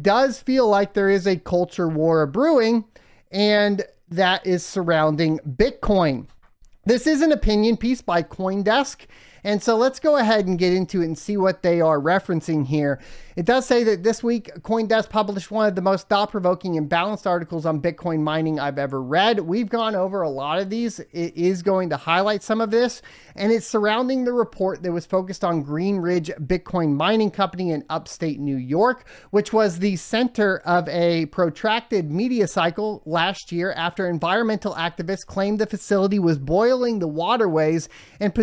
does feel like there is a culture war brewing, and that is surrounding Bitcoin. This is an opinion piece by CoinDesk. And so let's go ahead and get into it and see what they are referencing here. It does say that this week, CoinDesk published one of the most thought-provoking and balanced articles on Bitcoin mining I've ever read. We've gone over a lot of these. It is going to highlight some of this, and it's surrounding the report that was focused on Green Ridge Bitcoin mining company in upstate New York, which was the center of a protracted media cycle last year after environmental activists claimed the facility was boiling the waterways and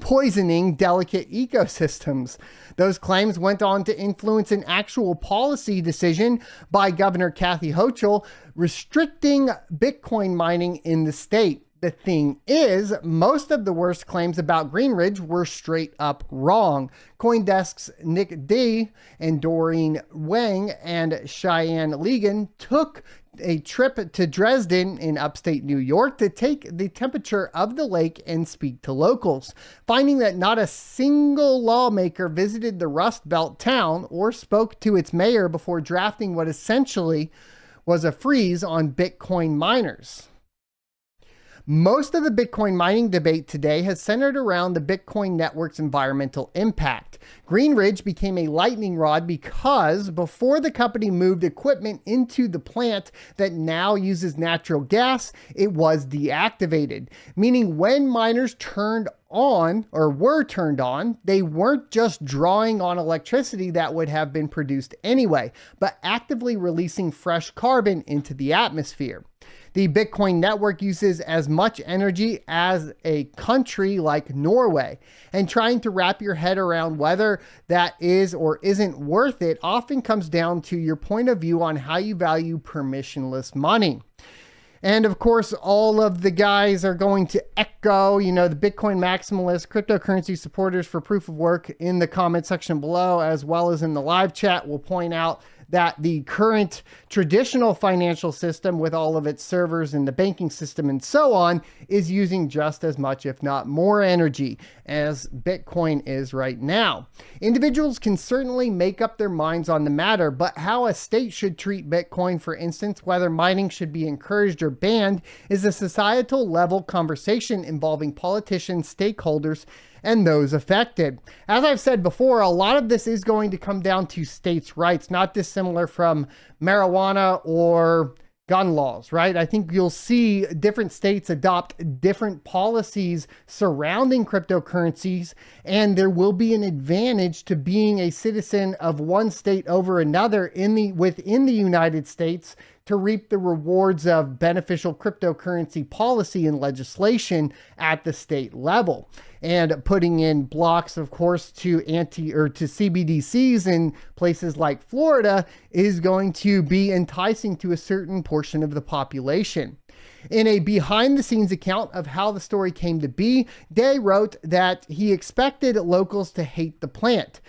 poisoning delicate ecosystems. Those claims went on to influence an actual policy decision by Governor Kathy Hochul restricting Bitcoin mining in the state. The thing is, most of the worst claims about Green Ridge were straight up wrong. CoinDesk's Nick D and Doreen Wang and Cheyenne Legan took a trip to Dresden in upstate New York to take the temperature of the lake and speak to locals, finding that not a single lawmaker visited the Rust Belt town or spoke to its mayor before drafting what essentially was a freeze on Bitcoin miners. Most of the Bitcoin mining debate today has centered around the Bitcoin network's environmental impact. Green Ridge became a lightning rod because before the company moved equipment into the plant that now uses natural gas, it was deactivated, meaning when miners turned on or were turned on, they weren't just drawing on electricity that would have been produced anyway, but actively releasing fresh carbon into the atmosphere. The Bitcoin network uses as much energy as a country like Norway, and trying to wrap your head around whether that is or isn't worth it often comes down to your point of view on how you value permissionless money. And of course, all of the guys are going to echo, the Bitcoin maximalists, cryptocurrency supporters for proof of work in the comment section below, as well as in the live chat. Will point out that the current traditional financial system with all of its servers and the banking system and so on is using just as much, if not more energy as Bitcoin is right now. Individuals can certainly make up their minds on the matter, but how a state should treat Bitcoin, for instance, whether mining should be encouraged or banned, is a societal level conversation involving politicians, stakeholders, and those affected. As I've said before, a lot of this is going to come down to states' rights, not dissimilar from marijuana or gun laws, right? I think you'll see different states adopt different policies surrounding cryptocurrencies, and there will be an advantage to being a citizen of one state over another within the United States to reap the rewards of beneficial cryptocurrency policy and legislation at the state level. And putting in blocks, of course, to CBDCs in places like Florida is going to be enticing to a certain portion of the population. In a behind-the-scenes account of how the story came to be, Day wrote that he expected locals to hate the plant.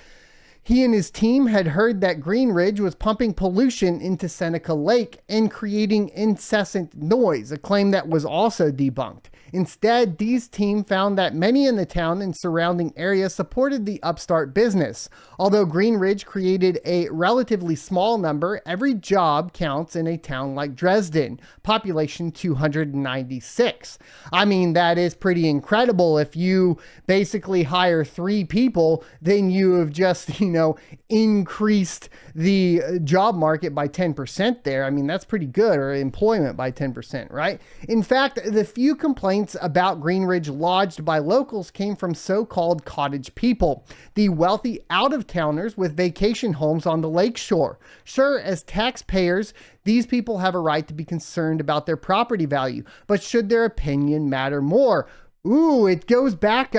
He and his team had heard that Green Ridge was pumping pollution into Seneca Lake and creating incessant noise, a claim that was also debunked. Instead, Dee's team found that many in the town and surrounding area supported the upstart business. Although Green Ridge created a relatively small number, every job counts in a town like Dresden, population 296. I mean, that is pretty incredible. If you basically hire 3 people, then you have just, increased the job market by 10% there. I mean, that's pretty good, or employment by 10%, right? In fact, the few complaints about Green Ridge lodged by locals came from so-called cottage people, the wealthy out-of-towners with vacation homes on the lakeshore. Sure, as taxpayers, these people have a right to be concerned about their property value, but should their opinion matter more? Ooh, it goes back,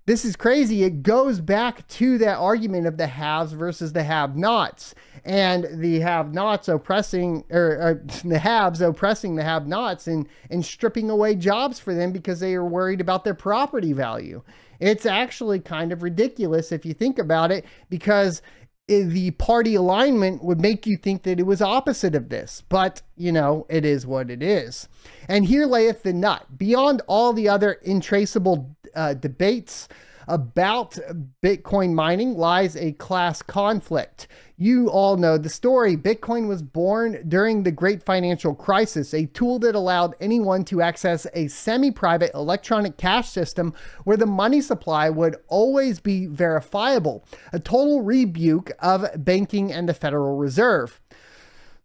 this is crazy. It goes back to that argument of the haves versus the have-nots, and the have-nots oppressing, or the haves oppressing the have-nots and stripping away jobs for them because they are worried about their property value. It's actually kind of ridiculous if you think about it, because the party alignment would make you think that it was opposite of this, but it is what it is. And here layeth the nut. Beyond all the other intraceable debates about Bitcoin mining lies a class conflict. You all know the story. Bitcoin was born during the Great Financial Crisis, a tool that allowed anyone to access a semi-private electronic cash system where the money supply would always be verifiable, a total rebuke of banking and the Federal Reserve.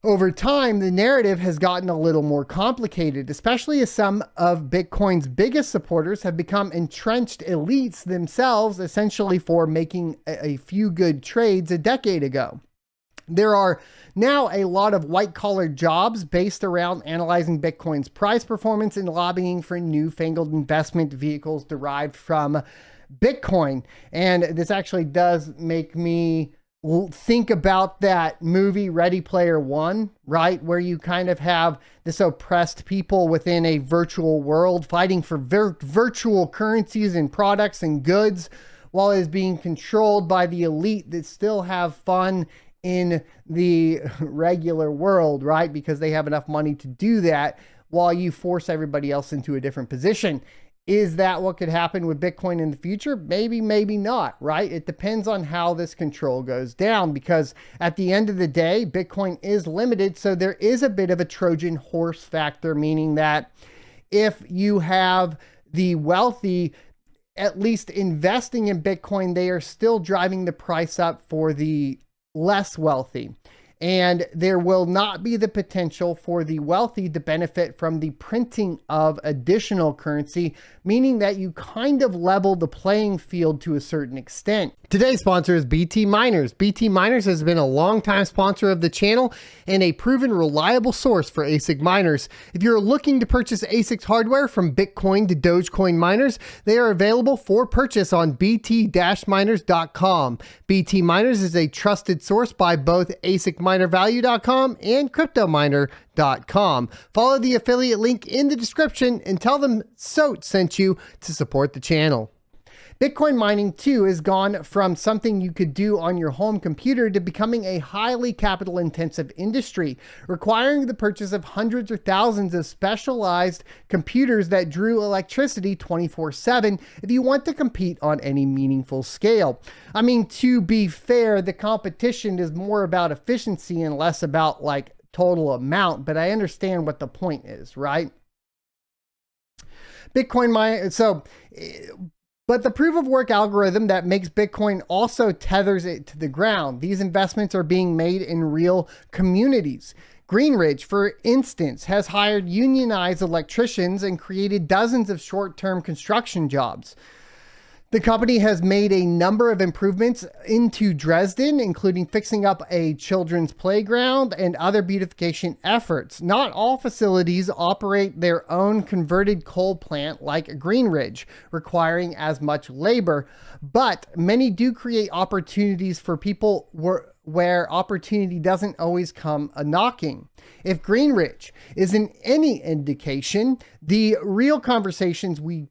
Over time, the narrative has gotten a little more complicated, especially as some of Bitcoin's biggest supporters have become entrenched elites themselves, essentially for making a few good trades a decade ago. There are now a lot of white-collar jobs based around analyzing Bitcoin's price performance and lobbying for newfangled investment vehicles derived from Bitcoin. And this actually does make me think about that movie Ready Player One, right? Where you kind of have this oppressed people within a virtual world fighting for virtual currencies and products and goods, while it's being controlled by the elite that still have fun in the regular world, right? Because they have enough money to do that while you force everybody else into a different position. Is that what could happen with Bitcoin in the future? Maybe, maybe not, right? It depends on how this control goes down, because at the end of the day, Bitcoin is limited. So there is a bit of a Trojan horse factor, meaning that if you have the wealthy at least investing in Bitcoin, they are still driving the price up for the less wealthy. And there will not be the potential for the wealthy to benefit from the printing of additional currency, meaning that you kind of level the playing field to a certain extent. Today's sponsor is BT Miners. BT Miners has been a longtime sponsor of the channel and a proven reliable source for ASIC miners. If you're looking to purchase ASIC hardware from Bitcoin to Dogecoin miners, they are available for purchase on bt-miners.com. BT Miners is a trusted source by both ASICminervalue.com and CryptoMiner.com. Follow the affiliate link in the description and tell them SOT sent you to support the channel. Bitcoin mining too has gone from something you could do on your home computer to becoming a highly capital intensive industry, requiring the purchase of hundreds or thousands of specialized computers that drew electricity 24/7 if you want to compete on any meaningful scale. I mean, to be fair, the competition is more about efficiency and less about like total amount, but I understand what the point is, right? Bitcoin mining, but the proof of work algorithm that makes Bitcoin also tethers it to the ground. These investments are being made in real communities. Greenridge, for instance, has hired unionized electricians and created dozens of short-term construction jobs. The company has made a number of improvements into Dresden, including fixing up a children's playground and other beautification efforts. Not all facilities operate their own converted coal plant like Greenridge, requiring as much labor, but many do create opportunities for people where opportunity doesn't always come a-knocking. If Greenridge isn't any indication, the real conversations we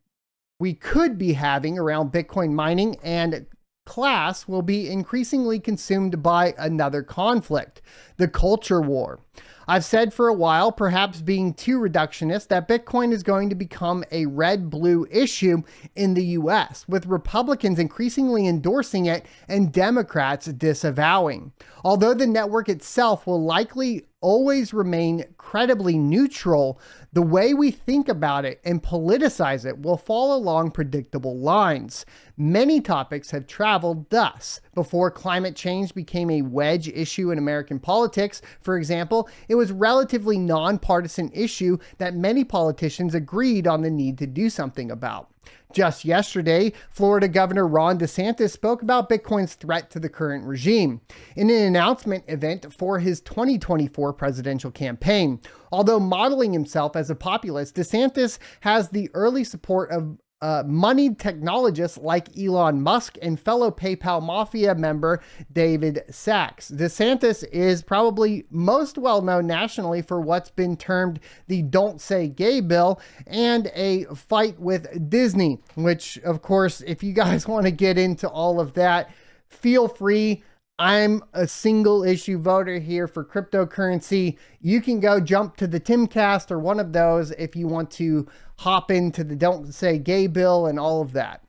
could be having around Bitcoin mining and class will be increasingly consumed by another conflict, the culture war. I've said for a while, perhaps being too reductionist, that Bitcoin is going to become a red-blue issue in the US, with Republicans increasingly endorsing it and Democrats disavowing. Although the network itself will likely always remain credibly neutral, the way we think about it and politicize it will fall along predictable lines. Many topics have traveled thus. Before climate change became a wedge issue in American politics, for example, it was a relatively nonpartisan issue that many politicians agreed on the need to do something about. Just yesterday, Florida Governor Ron DeSantis spoke about Bitcoin's threat to the current regime in an announcement event for his 2024 presidential campaign. Although modeling himself as a populist, DeSantis has the early support of moneyed technologists like Elon Musk and fellow PayPal Mafia member David Sachs. DeSantis is probably most well known nationally for what's been termed the Don't Say Gay bill and a fight with Disney, which, of course, if you guys want to get into all of that, feel free. I'm a single issue voter here for cryptocurrency. You can go jump to the Timcast or one of those if you want to hop into the Don't Say Gay bill and all of that.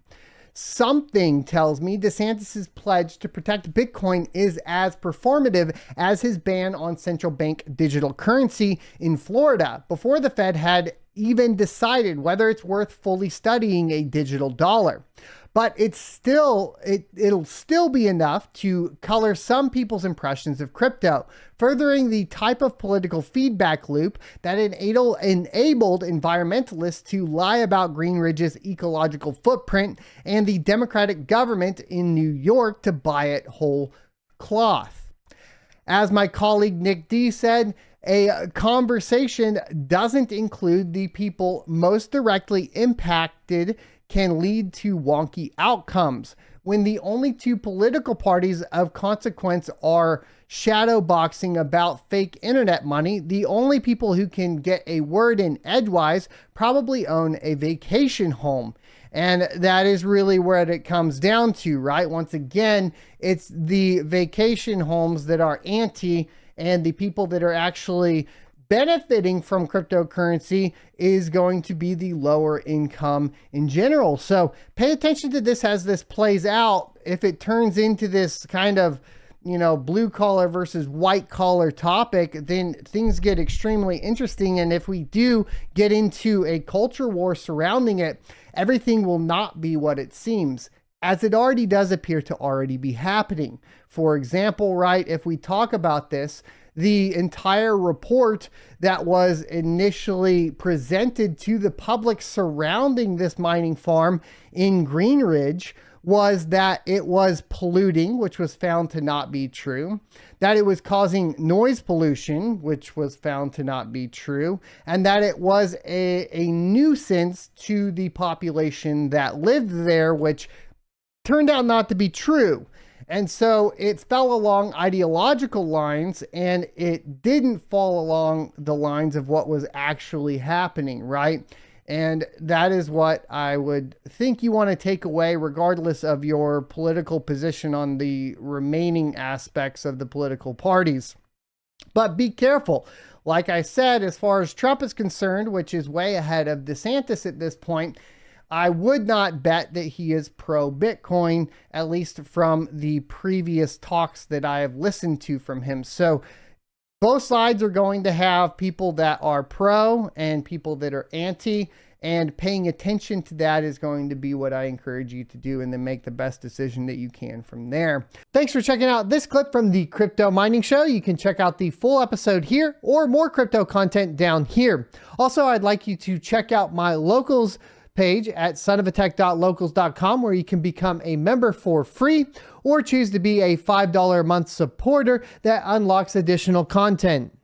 Something tells me DeSantis' pledge to protect Bitcoin is as performative as his ban on central bank digital currency in Florida before the Fed had even decided whether it's worth fully studying a digital dollar. But it'll still be enough to color some people's impressions of crypto, furthering the type of political feedback loop that enabled environmentalists to lie about Green Ridge's ecological footprint and the Democratic government in New York to buy it whole cloth. As my colleague Nick D said, a conversation doesn't include the people most directly impacted can lead to wonky outcomes. When the only two political parties of consequence are shadowboxing about fake internet money, the only people who can get a word in edgewise probably own a vacation home. And that is really where it comes down to, right? Once again, it's the vacation homes that are anti, and the people that are actually benefiting from cryptocurrency is going to be the lower income in general. So pay attention to this as this plays out. If it turns into this kind of, blue collar versus white collar topic, then things get extremely interesting. And if we do get into a culture war surrounding it, everything will not be what it seems, as it already does appear to already be happening. For example, right, if we talk about this, the entire report that was initially presented to the public surrounding this mining farm in Green Ridge was that it was polluting, which was found to not be true, that it was causing noise pollution, which was found to not be true, and that it was a nuisance to the population that lived there, which turned out not to be true. And so it fell along ideological lines, and it didn't fall along the lines of what was actually happening, right? And that is what I would think you want to take away, regardless of your political position on the remaining aspects of the political parties. But be careful. Like I said, as far as Trump is concerned, which is way ahead of DeSantis at this point, I would not bet that he is pro-Bitcoin, at least from the previous talks that I have listened to from him. So both sides are going to have people that are pro and people that are anti, and paying attention to that is going to be what I encourage you to do, and then make the best decision that you can from there. Thanks for checking out this clip from the Crypto Mining Show. You can check out the full episode here or more crypto content down here. Also, I'd like you to check out my locals page at sonofatech.locals.com, where you can become a member for free or choose to be a $5 a month supporter that unlocks additional content.